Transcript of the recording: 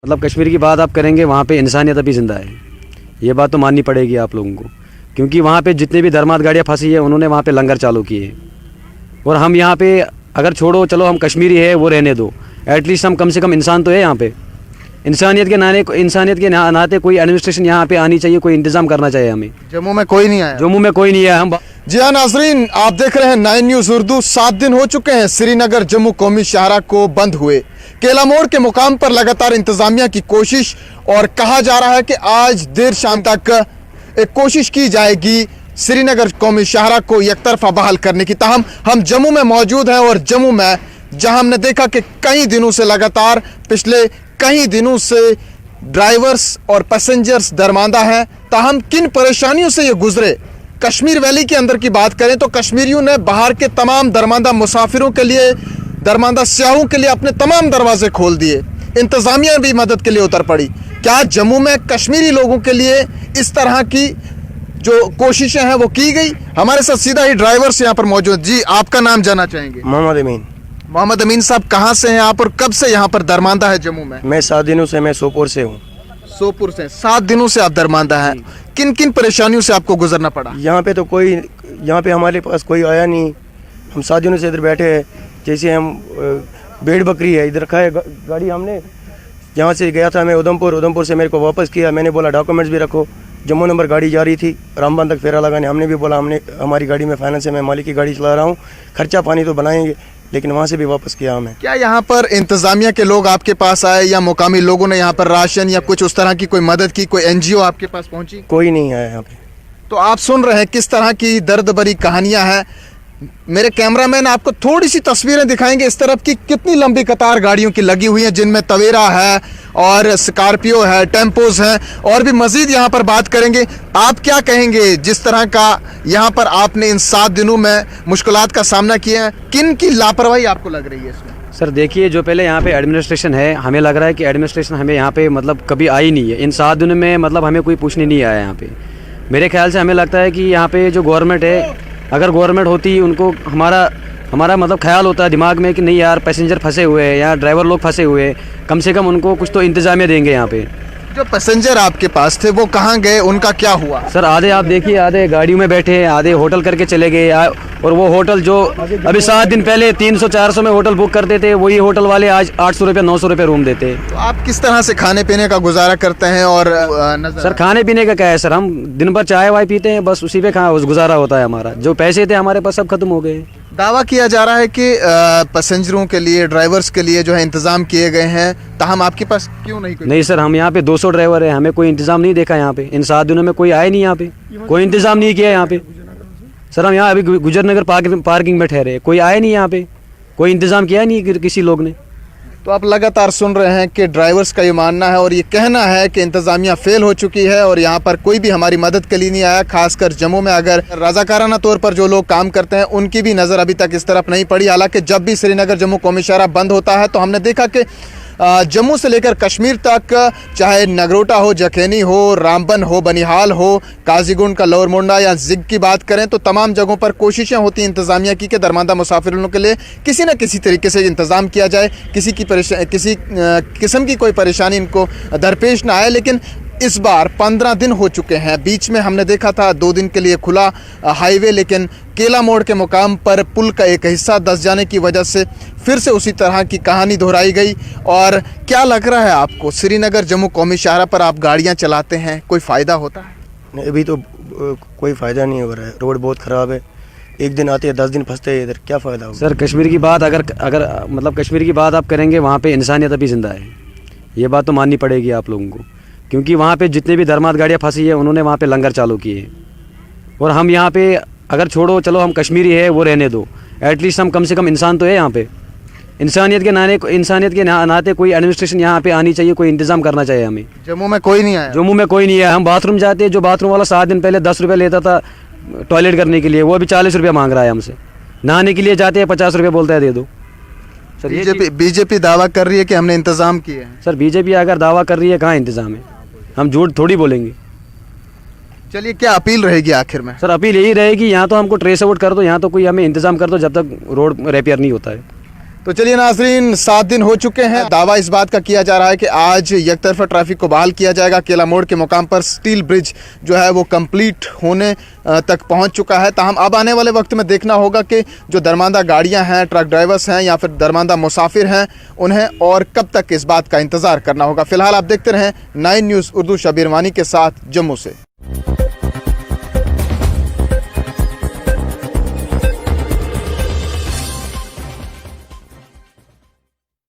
मतलब कश्मीर की बात आप करेंगे, वहाँ पे इंसानियत अभी ज़िंदा है, ये बात तो माननी पड़ेगी आप लोगों को, क्योंकि वहाँ पे जितने भी धर्मांध गाड़ियाँ फंसी है उन्होंने वहाँ पे लंगर चालू किए। और हम यहाँ पे अगर छोड़ो, चलो हम कश्मीरी है वो रहने दो, एटलीस्ट हम कम से कम इंसान तो है यहाँ पे। इंसानियत के नाते कोई एडमिनिस्ट्रेशन यहाँ पे आनी चाहिए, कोई इंतज़ाम करना चाहिए हमें। जम्मू में कोई नहीं आया। जम्मू में कोई नहीं है। हम जी हाँ नाजरीन, आप देख रहे हैं 9 न्यूज़ उर्दू। 7 दिन हो चुके हैं श्रीनगर जम्मू कौमी शाहराह को बंद हुए। केला मोड़ के मुकाम पर लगातार इंतजामिया की कोशिश, और कहा जा रहा है कि आज देर शाम तक एक कोशिश की जाएगी श्रीनगर कौमी शाहराह को एकतरफा बहाल करने की। ताहम हम जम्मू में मौजूद हैं, और जम्मू में जहां हमने देखा कि कई दिनों से लगातार पिछले कई दिनों से ड्राइवर्स और पैसेंजर्स दरमांदा हैं। ताहम किन परेशानियों से ये गुजरे, कश्मीर वैली के अंदर की बात करें तो कश्मीरियों ने बाहर के तमाम दरमांदा मुसाफिरों के लिए, दरमांदा सियाहों के लिए अपने तमाम दरवाजे खोल दिए। इंतजामिया भी मदद के लिए उतर पड़ी। क्या जम्मू में कश्मीरी लोगों के लिए इस तरह की जो कोशिशें हैं वो की गई? हमारे साथ सीधा ही ड्राइवर्स यहाँ पर मौजूद। जी, आपका नाम जानना चाहेंगे? मोहम्मद अमीन। मोहम्मद अमीन साहब, कहाँ से हैं आप और कब से यहाँ पर दरमांदा है जम्मू में? मैं 7 दिनों से, मैं सोपोर से हूँ। सोपुर से 7 दिनों से आप दरमांदा हैं। किन किन परेशानियों से आपको गुजरना पड़ा? यहाँ पे तो कोई, यहाँ पे हमारे पास कोई आया नहीं। हम 7 दिनों से इधर बैठे हैं, जैसे हम भेड़ बकरी है। इधर रखा है गाड़ी, हमने यहाँ से गया था मैं उधमपुर से मेरे को वापस किया। मैंने बोला डॉक्यूमेंट्स भी रखो। जम्मू नंबर गाड़ी जा रही थी रामबन तक फेरा लगाने, हमने भी बोला हमारी गाड़ी में फाइनेंस है, मैं मालिक की गाड़ी चला रहा हूँ, खर्चा पानी तो बनाएंगे, लेकिन वहाँ से भी वापस किया हमें। क्या यहाँ पर इंतजामिया के लोग आपके पास आए या मुकामी लोगों ने यहाँ पर राशन या कुछ उस तरह की कोई मदद की, कोई एनजीओ आपके पास पहुंची? कोई नहीं आया यहाँ पे। तो आप सुन रहे हैं किस तरह की दर्द भरी कहानियां हैं। मेरे कैमरामैन आपको थोड़ी सी तस्वीरें दिखाएंगे इस तरफ की, कितनी लंबी कतार गाड़ियों की लगी हुई है, जिनमें तवेरा है और स्कॉर्पियो है, टेम्पोज हैं, और भी मजीद यहाँ पर बात करेंगे। आप क्या कहेंगे जिस तरह का यहाँ पर आपने इन 7 दिनों में मुश्किलात का सामना किया है, किन की लापरवाही आपको लग रही है इसमें? सर देखिए, जो पहले यहाँ पे एडमिनिस्ट्रेशन है, हमें लग रहा है कि एडमिनिस्ट्रेशन हमें यहाँ पे मतलब कभी आई नहीं है। इन 7 दिनों में मतलब हमें कोई पूछने नहीं आया यहाँ पे। मेरे ख्याल से हमें लगता है कि यहाँ पे जो गवर्नमेंट है, अगर गवर्नमेंट होती, उनको हमारा मतलब ख्याल होता है दिमाग में कि नहीं यार, पैसेंजर फंसे हुए हैं या ड्राइवर लोग फंसे हुए हैं, कम से कम उनको कुछ तो इंतजामिया देंगे यहाँ पे। जो पैसेंजर आपके पास थे वो कहाँ गए, उनका क्या हुआ? सर आधे आप देखिए, आधे गाड़ियों में बैठे, आधे होटल करके चले गए। और वो होटल जो अभी 7 दिन पहले 300-400 में होटल बुक करते थे, वही होटल वाले आज 800 रुपये 900 रुपये रूम देते हैं। तो आप किस तरह से खाने पीने का गुजारा करते हैं? और सर खाने पीने का क्या है सर, हम दिन भर चाय वाय पीते हैं, बस उसी पे गुजारा होता है हमारा। जो पैसे थे हमारे पास सब खत्म हो गए। दावा किया जा रहा है कि पैसेंजरों के लिए, ड्राइवर्स के लिए जो है इंतजाम किए गए हैं, ताहम आपके पास क्यों नहीं? नहीं सर, हम यहाँ पे 200 ड्राइवर है, हमें कोई इंतजाम नहीं देखा यहाँ पे। इन 7 दिनों में कोई आया नहीं यहाँ पे, कोई इंतजाम नहीं किया यहाँ पे। सर हम यहाँ अभी गुजर नगर पार्किंग में ठहरे, कोई आया नहीं यहाँ पे, कोई इंतजाम किया नहीं किसी लोग ने। तो आप लगातार सुन रहे हैं कि ड्राइवर्स का ये मानना है और ये कहना है कि इंतजामिया फेल हो चुकी है और यहाँ पर कोई भी हमारी मदद के लिए नहीं आया। खासकर जम्मू में अगर रजाकाराना तौर पर जो लोग काम करते हैं, उनकी भी नज़र अभी तक इस तरफ नहीं पड़ी। हालांकि जब भी श्रीनगर जम्मू कौमी शाहराह बंद होता है तो हमने देखा कि जम्मू से लेकर कश्मीर तक, चाहे नगरोटा हो, जखैनी हो, रामबन हो, बनिहाल हो, काजीगुंड का लोअर मोंडा या जिग की बात करें, तो तमाम जगहों पर कोशिशें होती हैं इंतजामिया की कि दरमांदा मुसाफिरों के लिए किसी न किसी तरीके से इंतज़ाम किया जाए, किसी किस्म की कोई परेशानी इनको दरपेश ना आए। लेकिन इस बार 15 दिन हो चुके हैं। बीच में हमने देखा था 2 दिन के लिए खुला हाईवे, लेकिन केला मोड़ के मुकाम पर पुल का एक हिस्सा धंस जाने की वजह से फिर से उसी तरह की कहानी दोहराई गई। और क्या लग रहा है आपको, श्रीनगर जम्मू कौमी शाहराह पर आप गाड़ियां चलाते हैं, कोई फ़ायदा होता है? नहीं, अभी तो कोई फ़ायदा नहीं हो रहा है। रोड बहुत ख़राब है, एक दिन आते हैं 10 दिन फंसते हैं इधर, क्या फ़ायदा होगा? सर कश्मीर की बात अगर मतलब कश्मीर की बात आप करेंगे, वहाँ पे इंसानियत अभी ज़िंदा है, ये बात तो माननी पड़ेगी आप लोगों को, क्योंकि वहाँ पे जितने भी धर्मांध गाड़ियाँ फंसी है उन्होंने वहाँ पे लंगर चालू किए। और हम यहाँ पे अगर छोड़ो, चलो हम कश्मीरी है वो रहने दो, एटलीस्ट हम कम से कम इंसान तो है यहाँ पे। इंसानियत के नाते कोई एडमिनिस्ट्रेशन यहाँ पे आनी चाहिए, कोई इंतज़ाम करना चाहिए हमें। जम्मू में कोई नहीं आया? जम्मू में कोई नहीं है। हम बाथरूम जाते हैं, जो बाथरूम वाला 7 दिन पहले 10 रुपये लेता था टॉयलेट करने के लिए, वो अभी 40 रुपये मांग रहा है हमसे। नहाने के लिए जाते हैं 50 रुपये बोलता है दे दो। सर बीजेपी दावा कर रही है कि हमने इंतज़ाम किए हैं। सर बीजेपी अगर दावा कर रही है, कहाँ इंतज़ाम है? हम झूठ थोड़ी बोलेंगे। चलिए, क्या अपील रहेगी आखिर में? सर अपील यही रहेगी, यहाँ तो हमको ट्रेस आउट कर दो, यहाँ तो कोई हमें इंतज़ाम कर दो जब तक रोड रिपेयर नहीं होता है। तो चलिए नाजरीन, 7 दिन हो चुके हैं। दावा इस बात का किया जा रहा है कि आज यकतरफा ट्रैफिक को बहाल किया जाएगा। केला मोड़ के मुकाम पर स्टील ब्रिज जो है वो कंप्लीट होने तक पहुंच चुका है। ताहम अब आने वाले वक्त में देखना होगा कि जो दरमांदा गाड़ियां हैं, ट्रक ड्राइवर्स हैं या फिर दरमांदा मुसाफिर हैं, उन्हें और कब तक इस बात का इंतज़ार करना होगा। फिलहाल आप देखते रहें 9 न्यूज़ उर्दू। शबीर वानी के साथ जम्मू से।